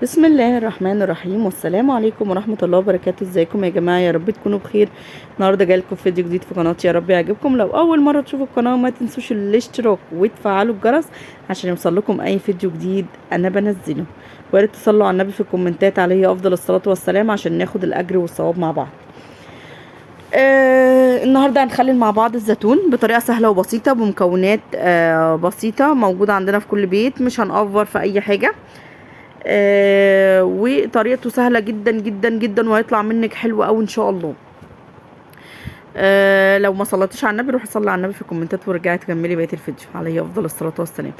بسم الله الرحمن الرحيم، والسلام عليكم ورحمة الله وبركاته. ازيكم يا جماعة؟ يا رب تكونوا بخير. النهاردة جايلكم فيديو جديد في قناتي، يا رب يعجبكم. لو اول مرة تشوفوا القناة ما تنسوش الاشتراك وتفعلوا الجرس عشان يوصلكم اي فيديو جديد انا بنزله. ويا ريت تصلوا على النبي في الكومنتات عليه افضل الصلاة والسلام عشان ناخد الاجر والثواب مع بعض. النهارده هنخلل مع بعض الزيتون بطريقه سهله وبسيطه بمكونات بسيطه موجوده عندنا في كل بيت، مش هنأفور في اي حاجه. وطريقته سهله جدا جدا جدا وهيطلع منك حلو قوي ان شاء الله. لو ما صليتيش على النبي روحي صلي على النبي في الكومنتات ورجعي تكملي بقيه الفيديو عليه افضل الصلاه والسلام.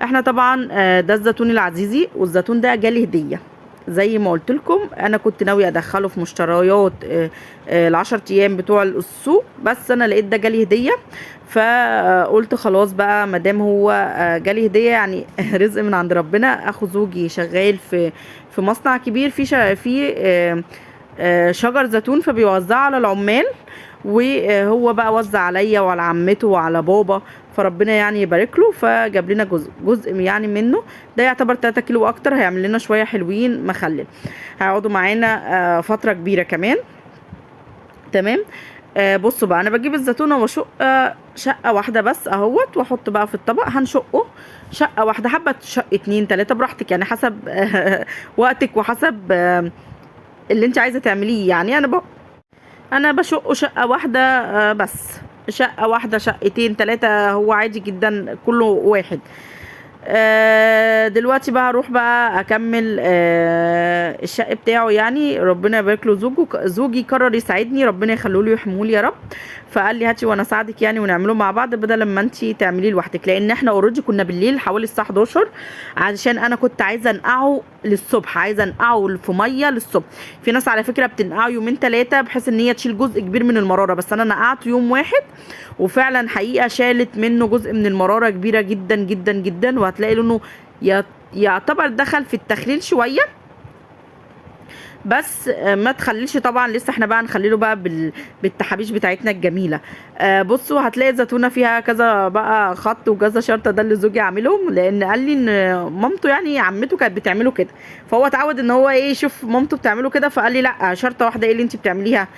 احنا طبعا ده الزيتون العزيزي، والزيتون ده جالي هديه. زي ما قلت لكم انا كنت ناويه ادخله في مشتريات ال10 ايام بتوع السوق، بس انا لقيت ده جالي هديه، فقلت خلاص بقى مادام هو جالي هديه يعني رزق من عند ربنا. اخو زوجي شغال في مصنع كبير في شجر زيتون، فبيوزعه على العمال، وهو بقى وزع عليا وعلى عمته وعلى بابا، فربنا يعني يبارك له، فجاب لنا جزء يعني منه. ده يعتبر 3 كيلو اكتر، هيعمل لنا شويه حلوين مخلل، هيقعدوا معانا فتره كبيره كمان. تمام. بصوا بقى، انا بجيب الزيتونه واشق شقه واحده بس اهوت، واحط بقى في الطبق. هنشقه شقه واحده، حبه شق 2 3 براحتك يعني، حسب وقتك وحسب اللي انت عايزه تعمليه. يعني انا بشقه شقه واحده بس، شقه واحده شقتين 3 هو عادي جدا كله واحد. دلوقتي بقى هروح بقى اكمل الشق بتاعه. يعني ربنا يبارك له، زوجي قرر يساعدني، ربنا يخليه له ويحميه لي يا رب. فقال لي هاتي وانا اساعدك يعني، ونعمله مع بعض بدل ما انت تعمليه لوحدك، لان احنا اوريدي كنا بالليل حوالي الساعه 11، علشان انا كنت عايزه انقعه للصبح، عايزه انقعه في ميه للصبح. في ناس على فكره بتنقعه يومين 3 بحيث ان هي تشيل جزء كبير من المراره، بس انا نقعته يوم واحد، وفعلا حقيقه شالت منه جزء من المراره كبيره جدا جدا جدا، وهتلاقي لونه يعتبر دخل في التخليل شويه، بس ما تخليش طبعا، لسه احنا بقى نخليله بقى بالتحابيش بتاعتنا الجميله. بصوا هتلاقي الزيتونه فيها كذا بقى خط وكذا شرطه، ده اللي زوجي عاملهم، لان قال لي ان مامته يعني عمته كانت بتعمله كده، فهو اتعود ان هو ايه يشوف مامته بتعمله كده، فقال لي لا شرطه واحده ايه اللي انت بتعمليها.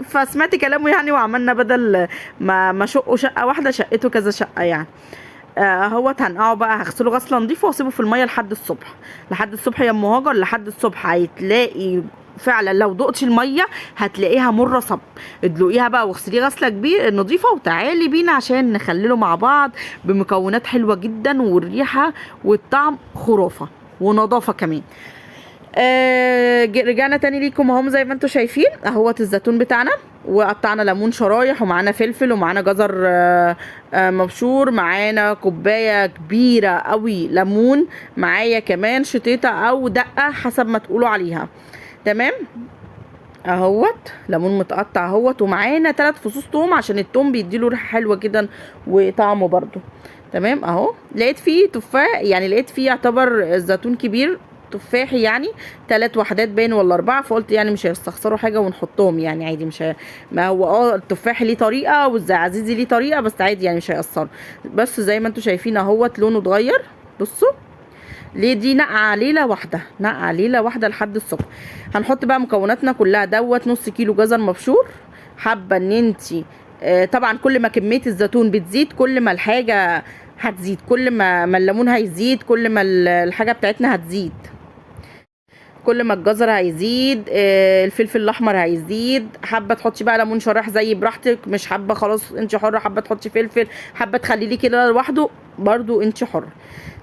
فسمعت كلامه يعني، وعملنا بدل ما شقه شقه واحده شقته كذا شقه يعني. اهوت هنقعه بقى، هغسله غسله نظيفه واسيبه في الميه لحد الصبح. لحد الصبح يا ام هاجر، لحد الصبح هتلاقي فعلا لو دقتي الميه هتلاقيها مره صب. ادلقيها بقى واغسليه غسله كبير نظيفه، وتعالي بينا عشان نخلله مع بعض بمكونات حلوه جدا، والريحه والطعم خرافه ونظافه كمان. رجعنا تاني ليكم اهم، زي ما انتم شايفين اهوت الزيتون بتاعنا، وقطعنا ليمون شرايح، ومعانا فلفل، ومعانا جزر مبشور، معانا كوبايه كبيره قوي ليمون، معايا كمان شطيطه او دقه حسب ما تقولوا عليها. تمام. اهوت ليمون متقطع اهوت، ومعانا 3 فصوص توم عشان التوم بيديله ريحه حلوه جدا وطعمه برده. تمام. اهو لقيت فيه تفاح، يعني لقيت فيه يعتبر الزيتون كبير تفاحي يعني 3 وحدات باين ولا 4، فقلت يعني مش هيستخسروا حاجه ونحطهم يعني عادي، مش ما هو التفاح ليه طريقه والزعزيزي ليه طريقه، بس عادي يعني مش هيأثروا. بس زي ما انتم شايفين اهوت لونه اتغير. بصوا ليه؟ دي نقعه ليله واحده، نقعه ليله واحده لحد الصبح. هنحط بقى مكوناتنا كلها. دوت نص كيلو جزر مبشور. حابه ان انتي طبعا كل ما كميه الزيتون بتزيد كل ما الحاجه هتزيد، كل ما الليمون هيزيد كل ما الحاجه بتاعتنا هتزيد، كل ما الجزر هيزيد الفلفل الاحمر هيزيد. حابه تحطي بقى ليمون شرايح زي براحتك، مش حابه خلاص انت حره، حابه تحطي فلفل، حابه تخليه كده لوحده برضو انت حره.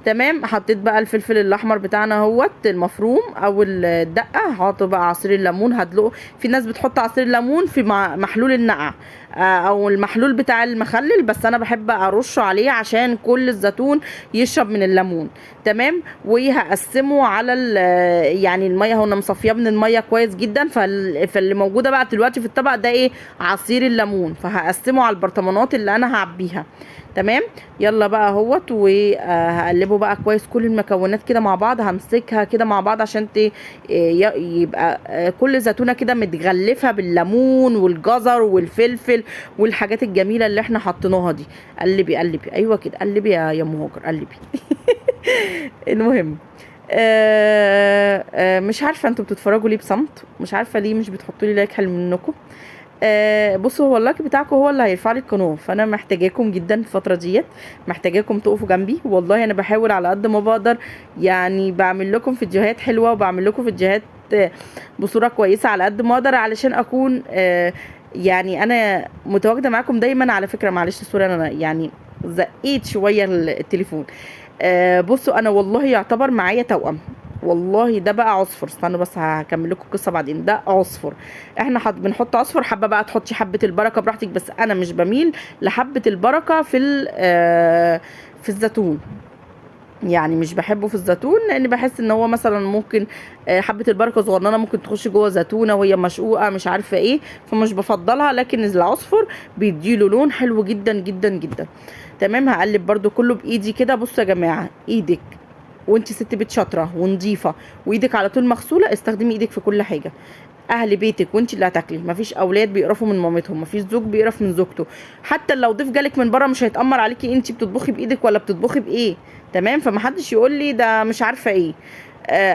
تمام. حطيت بقى الفلفل الاحمر بتاعنا اهوت المفروم او الدقه، هحط بقى عصير الليمون هدلقه. في ناس بتحط عصير الليمون في محلول النقع او المحلول بتاع المخلل، بس انا بحب ارشه عليه عشان كل الزيتون يشرب من الليمون. تمام. وهقسمه على يعني الميه، هو انا مصفيه من الميه كويس جدا، فاللي موجوده بقى دلوقتي في الطبق ده ايه؟ عصير الليمون، فهقسمه على البرطمانات اللي انا هعبيها. تمام. يلا بقى اهوت، وهقلبه بقى كويس كل المكونات كده مع بعض، همسكها كده مع بعض عشان يبقى كل زيتونه كده متغلفه بالليمون والجزر والفلفل والحاجات الجميله اللي احنا حطيناها دي. قلبي قلبي، ايوه كده، قلبي يا ام هاجر قلبي. المهم مش عارفه انتوا بتتفرجوا ليه بصمت، مش عارفه ليه مش بتحطوا لي لايك حلو منكم. بصوا، هو اللايك بتاعكم هو اللي هيرفع لي القناه، فانا محتاجاكم جدا الفتره ديت، محتاجاكم تقفوا جنبي. والله انا بحاول على قد ما بقدر، يعني بعمل لكم فيديوهات حلوه وبعمل لكم فيديوهات بصوره كويسه على قد ما اقدر، علشان اكون يعني انا متواجده معاكم دايما. على فكره معلش سوري، انا يعني زقيت شويه التليفون. بصوا، انا والله يعتبر معايا توأم، والله ده بقى عصفر. استنوا بس هكمل لكم القصه بعدين. ده عصفر، احنا بنحط عصفر. حابه بقى تحطي حبه البركه براحتك، بس انا مش بميل لحبه البركه في الزيتون، يعني مش بحبه في الزيتون، لان بحس ان هو مثلا ممكن حبه البركه صغننه ممكن تخش جوه زيتونه وهي مشقوقه مش عارفه ايه، فمش بفضلها. لكن العصفر بيديله لون حلو جدا جدا جدا. تمام، هقلب برده كله بايدي كده. بصوا يا جماعه، ايدك وانت ست بيت شاطره ونظيفه وايدك على طول مغسوله، استخدمي ايدك في كل حاجه. اهل بيتك وانت اللي هتاكلي، مفيش اولاد بيقرفوا من مامتهم، مفيش زوج بيقرف من زوجته، حتى لو ضيف جالك من بره مش هيتامر عليكي انت بتطبخي بايدك ولا بتطبخي بايه. تمام، فمحدش يقول لي ده مش عارفه ايه.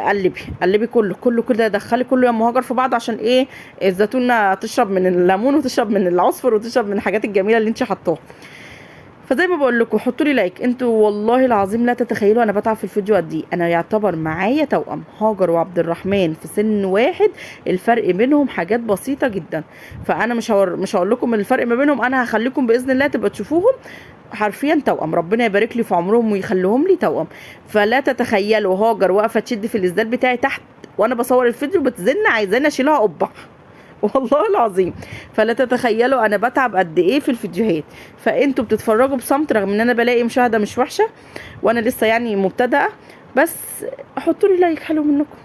قلبي قلبي كله كله كده، دخلي كله يا مهاجر في بعض. عشان ايه؟ الزيتونه تشرب من الليمون وتشرب من العصفر وتشرب من الحاجات الجميله اللي انت حطاها. فزي ما بقول لكم حطوا لي لايك. انتوا والله العظيم لا تتخيلوا انا بتعب في الفيديو قد ايه. انا يعتبر معايا توأم، هاجر وعبد الرحمن في سن واحد، الفرق بينهم حاجات بسيطه جدا. فانا مش هقول لكم الفرق ما بينهم، انا هخليكم باذن الله تبقى تشوفوهم حرفيا توأم. ربنا يبارك لي في عمرهم ويخليهم لي توأم. فلا تتخيلوا هاجر واقفه تشد في الازداد بتاعي تحت وانا بصور الفيديو بتزن عايزاني اشيلها قبعه والله العظيم. فلا تتخيلوا انا بتعب قد ايه في الفيديوهات. فانتوا بتتفرجوا بصمت رغم ان انا بلاقي مشاهده مش وحشه، وانا لسه يعني مبتدئه. بس حطوا لي لايك حلو منكم،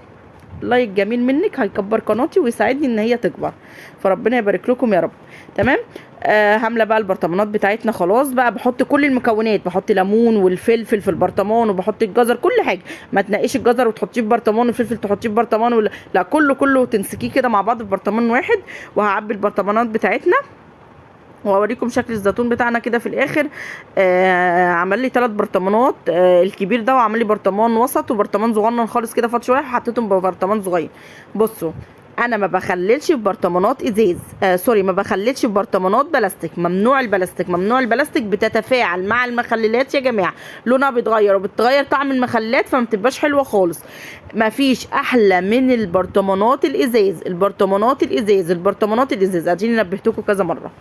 لايك جميل منك هيكبر قناتي ويساعدني ان هي تكبر، فربنا يبارك لكم يا رب. تمام. هامله بقى البرطمانات بتاعتنا خلاص بقى. بحط كل المكونات، بحط ليمون والفلفل في البرطمان وبحط الجزر، كل حاجه. ما تنقيش الجزر وتحطيه في برطمان والفلفل تحطيه في برطمان لا، كله كله تمسكيه كده مع بعض في برطمان واحد. وهعبي البرطمانات بتاعتنا واوريكم شكل الزيتون بتاعنا كده في الاخر. عمل لي 3 برطمانات، الكبير ده، وعمل لي برطمان وسط وبرطمان صغنن خالص كده فات شويه حطيتهم ببرطمان صغير. بصوا، انا ما بخللش في برطمانات ازاز، سوري، ما بخللش في برطمانات بلاستيك. ممنوع البلاستيك، ممنوع البلاستيك. بتتفاعل مع المخللات يا جماعه، لونها بيتغير وبتغير طعم المخللات، فما بتبقاش حلوه خالص. ما فيش احلى من البرطمانات الازاز، البرطمانات الازاز، البرطمانات الازاز. اديني نبهتكم كذا مره.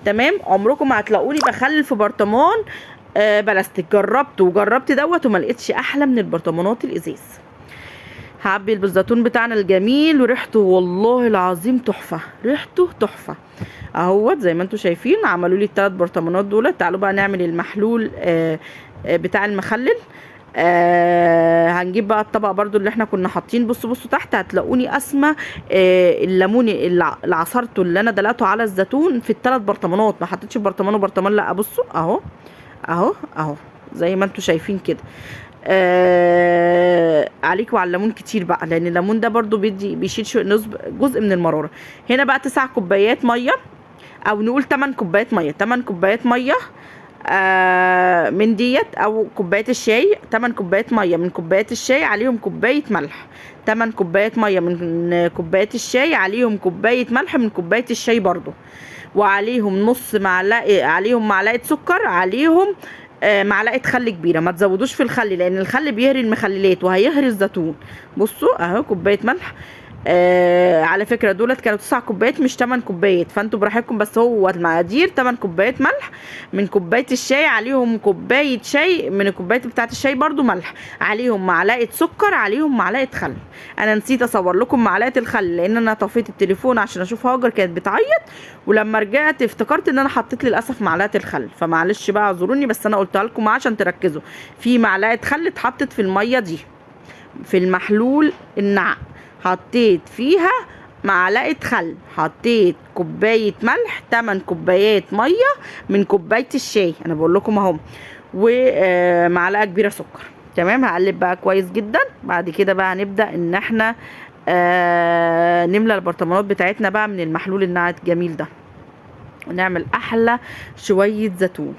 تمام، عمركم ما هتلاقوني بخلل في برطمان بلاستيك. جربت وجربت دوت وما لقيتش احلى من البرطمانات الازاز. هعبي الزيتون بتاعنا الجميل وريحته والله العظيم تحفه، ريحته تحفه اهوت. زي ما انتم شايفين عملوا لي ال3 برطمانات دول. تعالوا بقى نعمل المحلول بتاع المخلل. هنجيب بقى الطبق برضو اللي احنا كنا حاطين. بصوا تحت هتلاقوني اسمى الليمون اللي عصرته اللي انا دلقته على الزيتون في ال3 برطمانات، ما حطيتش برطمان وبرطمان، لا. بصوا اهو اهو اهو زي ما انتم شايفين كده. عليك وعلى الليمون كتير بقى، لان الليمون ده برضو بيشيل جزء من المراره. هنا بقى 9 كوبايات ميه، او نقول 8 كوبايات ميه، 8 كوبايات ميه من ديت، او كوبايه الشاي. 8 كوبايات ميه من كوبايات الشاي عليهم كوبايه ملح. 8 كوبايات ميه من كوبايات الشاي عليهم كوبايه ملح من كوبايه الشاي برضو، وعليهم نص معلقه، عليهم معلقه سكر، عليهم معلقه خل كبيره. ما تزودوش في الخل لان الخل بيهري المخللات وهيهري الزيتون. بصوا اهو كوبايه ملح. على فكره دولت كانوا 9 كوبايات مش 8 كوبايات، فانتوا براحتكم. بس هو المقادير 8 كوبايات ملح من كوبايه الشاي، عليهم كوبايه شاي من الكوبايات بتاعه الشاي برضو ملح، عليهم معلقه سكر، عليهم معلقه خل. انا نسيت اصور لكم معلقه الخل لان انا طفيت التليفون عشان اشوف هاجر كانت بتعيط، ولما رجعت افتكرت ان انا حطيت للاسف معلقه الخل، فمعلش بقى اعذروني. بس انا قلتها لكم عشان تركزوا. في معلقه خل اتحطت في الميه دي في المحلول النعم، حطيت فيها معلقه خل، حطيت كوبايه ملح، 8 كوبايات ميه من كوبايه الشاي، انا بقول لكم اهو، ومعلقه كبيره سكر. تمام، هقلب بقى كويس جدا. بعد كده بقى هنبدا ان احنا نملى البرطمانات بتاعتنا بقى من المحلول الناعم الجميل ده، ونعمل احلى شويه زيتون.